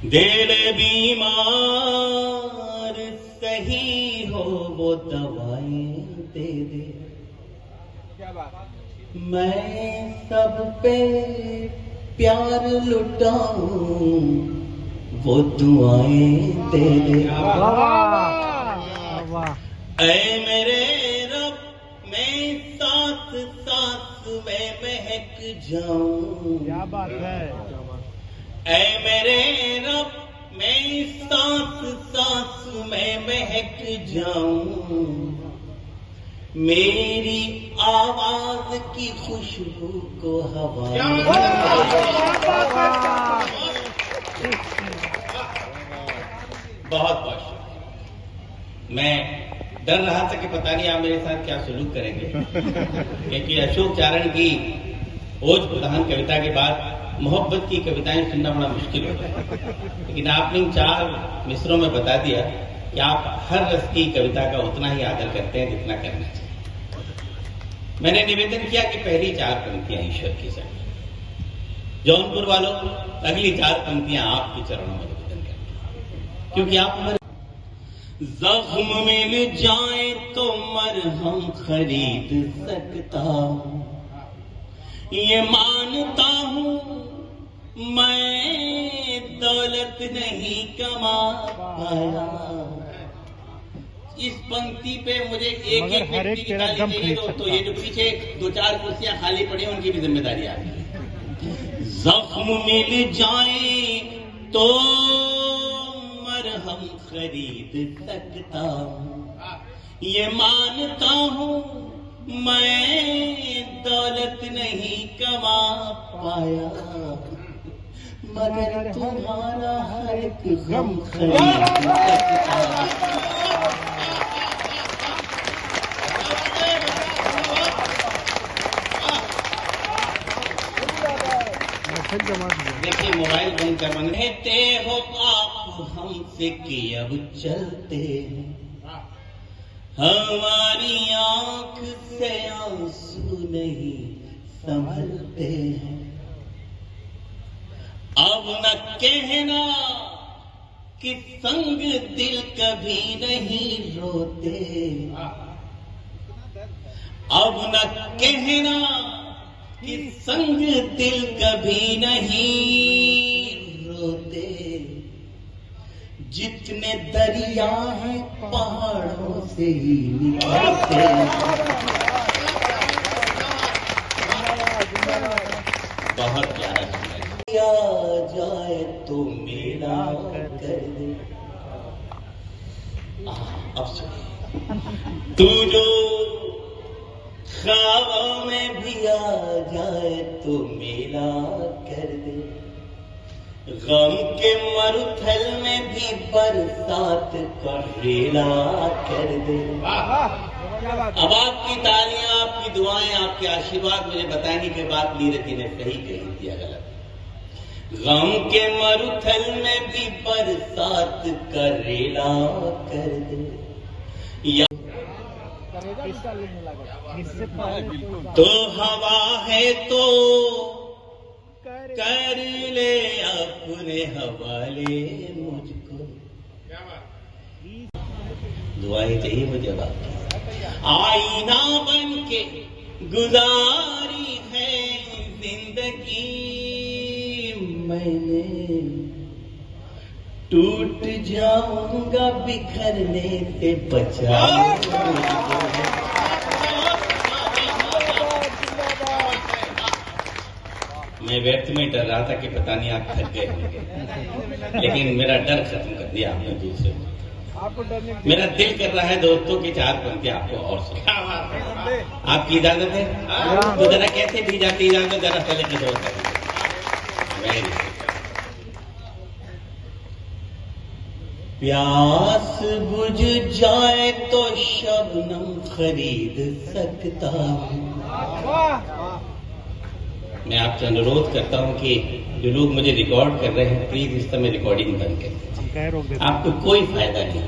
दिल बीमार सही हो वो दवाएं दे दे। क्या बात। मैं सब पे प्यार लुटाऊं वो दुआएं दे दे। ऐ मेरे रब मैं सांस सांस में महक जाऊं। क्या बात है। ऐ मेरे रब मैं सांस सांस में महक जाऊं। मेरी आवाज की खुशबू को हवा बहुत बहुत शुक्रिया। मैं डर रहा था कि पता नहीं आप मेरे साथ क्या सलूक करेंगे क्योंकि अशोक चारण की ओज प्रधान कविता के बाद मोहब्बत की कविताएं सुनना बड़ा मुश्किल होता है, लेकिन आपने इन 4 मिसरों में बता दिया कि आप हर रस की कविता का उतना ही आदर करते हैं जितना करना चाहिए। मैंने निवेदन किया कि पहली 4 पंक्तियां ईश्वर की सर, जौनपुर वालों अगली 4 पंक्तियां आपके चरणों में निवेदन करती हैं, क्योंकि आप हमारे जख्म मिल जाए तो मरहम खरीद सकता हूं, ये मानता हूं मैं दौलत नहीं कमा पाया। इस पंक्ति पे मुझे एक व्यक्ति की ताली चाहिए दोस्तों। ये जो पीछे 2-4 कुर्सियां खाली पड़ी हैं उनकी भी जिम्मेदारी आपकी है। जख्म मिल जाए तो मरहम खरीद सकता हूं, ये मानता हूं मैं दौलत नहीं कमा पाया, मगर तुम्हारा हर एक गम खरीद सकता हूं। देखिए मोबाइल बंद करवाने कहते हो आप हमसे कि अब चलते हैं, हमारी आंख से आंसू नहीं संभलते हैं। अब न कहना कि संग दिल कभी नहीं रोते, अब न कहना कि संग दिल कभी नहीं रोते। जितने दरिया हैं पहाड़ों से ही निकलते। बहुत प्यारा किया जाए तो मेरा कर दे। अब सुनिए, तू जो ख्वाबों में भी आ जाए तो मेला कर दे, गम के मरुथल में भी बरसात का रेला कर दे। अब आपकी तालियां, आपकी दुआएं, आपके आशीर्वाद मुझे बताएंगे कि बात नीरज ने सही कही थी या गलत। गम के मरुथल में भी बरसात का रेला कर दे, या तो हवा है तो कर ले अपने हवाले मुझको। दुआएं चाहिए मुझे बाकी, आईना बन के गुजारी है जिंदगी मैंने, टूट जाऊंगा बिखरने से बचा। मैं व्यर्थ में डर रहा था कि पता नहीं आप थक गए होंगे, लेकिन मेरा डर खत्म कर दिया आपने दूसरे। मेरा दिल कर रहा है दोस्तों की 4 पंक्तियां आपको और सुना। आपकी इजाजत है तो जरा कैसे दी जाती इजाजत, जरा पहले की दोस्त है। प्यास बुझ जाए तो शबनम खरीद सकता हूं। मैं आपसे अनुरोध करता हूं कि जो लोग मुझे रिकॉर्ड कर रहे हैं प्लीज इस समय रिकॉर्डिंग बंद कर दीजिए, आपको कोई फायदा नहीं।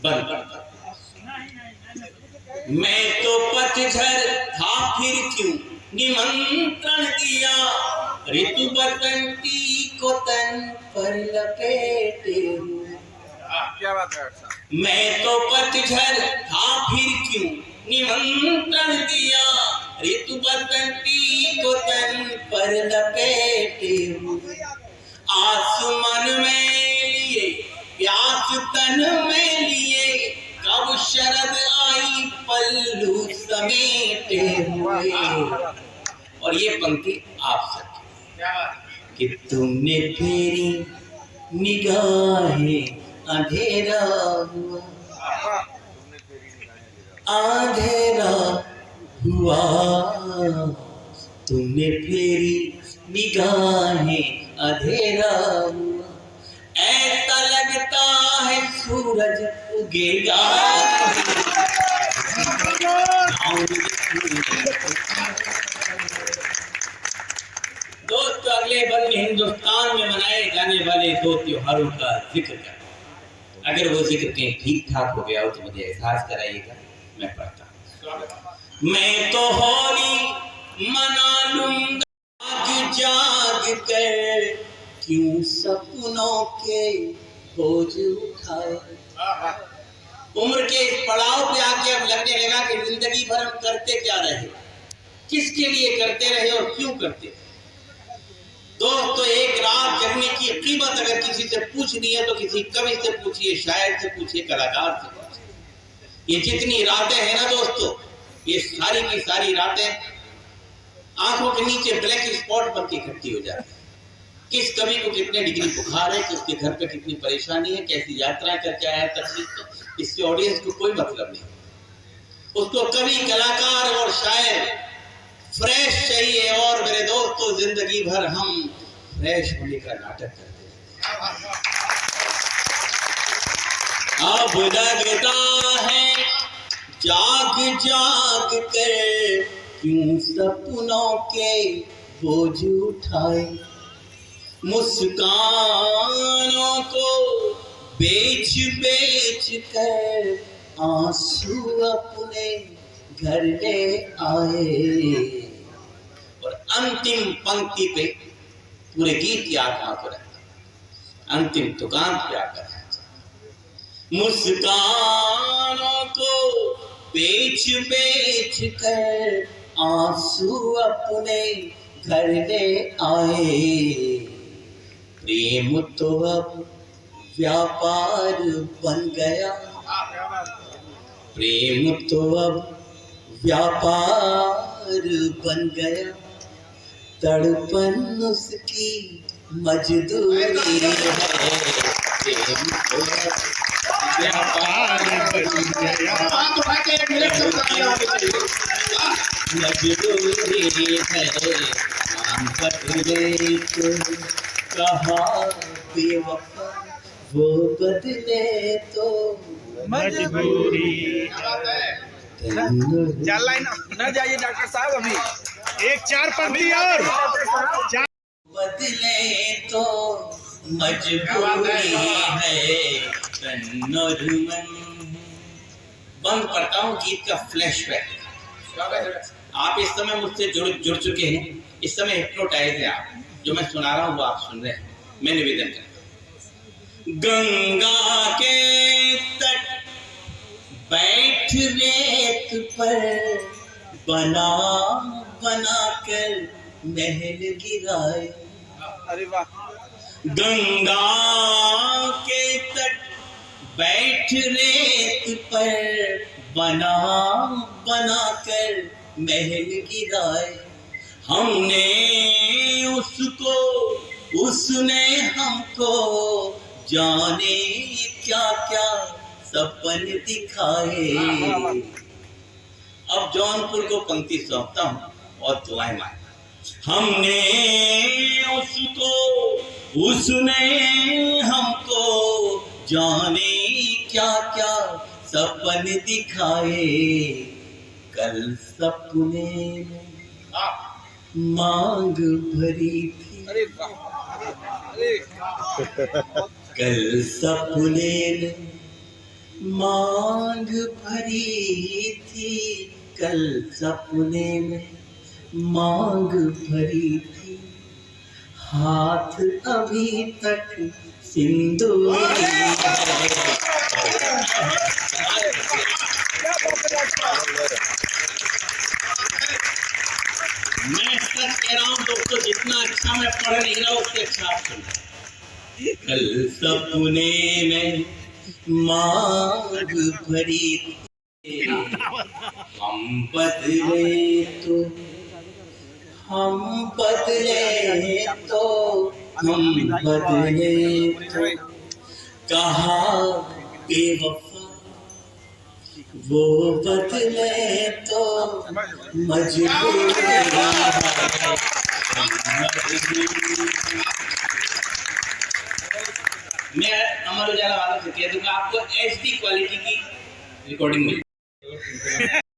बंद। मैं तो पतझड़ था फिर क्यों निमंत्रण दिया, ऋतु बसंती को तन पर लपेटे हुए। क्या बात है डॉक्टर साहब? मैं तो पतझड़ था फिर क्यों निमंत्रण दिया, ऋतु बसंती को तन पर लपेटे हुए। आसमान में लिए प्यास तन में लिए, कब शरद आई पल्लू समेटे हुए। और ये पंक्ति आप सबकी कि तुमने फेरी निगाहें अंधेरा हुआ, अंधेरा हुआ, तुमने फेरी निगाहें अंधेरा हुआ। ऐसा लगता है सूरज उगेगा, दोस्तों अगले बंद में हिंदुस्तान में मनाए जाने वाले 2 त्योहारों का जिक्र कर, अगर वो जिक्र कहीं ठीक ठाक हो गया हो तो मुझे एहसास कराइएगा, मैं पढ़ता हूँ। मैं तो होली मना लूंगा जाग जाग कर, क्यों सपनों के बोझ उठाए। उम्र के इस पड़ाव पे आके अब लगने लगा कि जिंदगी भर हम करते क्या रहे, किसके लिए करते रहे और क्यों करते। दोस्तों एक रात जगने की कीमत अगर किसी से पूछनी है तो किसी कवि से पूछिए, शायर से पूछिए, कलाकार से पूछिए। ये जितनी रातें हैं ना दोस्तों, ये सारी की सारी रातें आंखों के नीचे ब्लैक स्पॉट बन के इकट्ठी हो जाती है। किस कवि को कितने डिग्री बुखार है, किसके घर पे कितनी परेशानी है, कैसी यात्राएं करके आया तकलीफ पे, इससे ऑडियंस को कोई मतलब नहीं। उसको कवि, कलाकार और शायर फ्रेश चाहिए। और मेरे दोस्तों जिंदगी भर हम फ्रेश होने का नाटक करते हैं। अब लगता है जाग जाग कर, क्यों सपनों के बोझ उठाए। मुस्कानों को बेच बेच कर आंसू अपने घर ले आए। और अंतिम पंक्ति पे पूरे गीत की आत्मा को रखता, अंतिम दुकान पे आकर मुस्कानों को बेच बेच कर आंसू अपने घर ले आए। प्रेम तो अब व्यापार बन गया, प्रेम तो अब व्यापार बन गया, तड़पन उसकी मजदूरी है। प्रेम तो व्यापार बन गया, मजदूरी है। नाम बदले तो कहा बेवफा, वो बदले तो मजबूरी। चार लाइन न जाइए डॉक्टर साहब, अभी एक 4 पंक्ति और। बदले तो मजबूरी है, बंद करता हूँ गीत का फ्लैशबैक। आप इस समय मुझसे जुड़ चुके हैं, इस समय हिप्नोटाइज है आप, जो मैं सुना रहा हूँ वो आप सुन रहे हैं। मैं निवेदन करता हूँ। गंगा के तट बैठ रेत पर, बना बना कर महल गिराए। अरे वाह। गंगा के तट बैठ रेत पर, बना बना कर महल गिराए। हमने उसको, उसने हमको, जाने क्या क्या सपन दिखाए। अब जौनपुर को पंक्ति सौंपता हूँ और दुआएं मांगे। हमने उसको, उसने हमको, जाने क्या क्या सपन दिखाए। कल सपने में मांग भरी थी, अरे वाह। अरे कल सपने में मांग भरी थी, कल सपने में मांग भरी थी। हाथ अभी तक सिंदूरी है। मैं सच कह रहा हूँ दोस्तों, जितना अच्छा मैं पढ़ नहीं रहा उससे अच्छा आप सुनो। कल सपने में मांग भरी थी, हम बदले तो हम बदले तो हम बदले तो कहा बेवफा वो बदले तो मजबूरी है। मैं अमर उजाला वालों से कह दूंगा आपको HD क्वालिटी की रिकॉर्डिंग मिल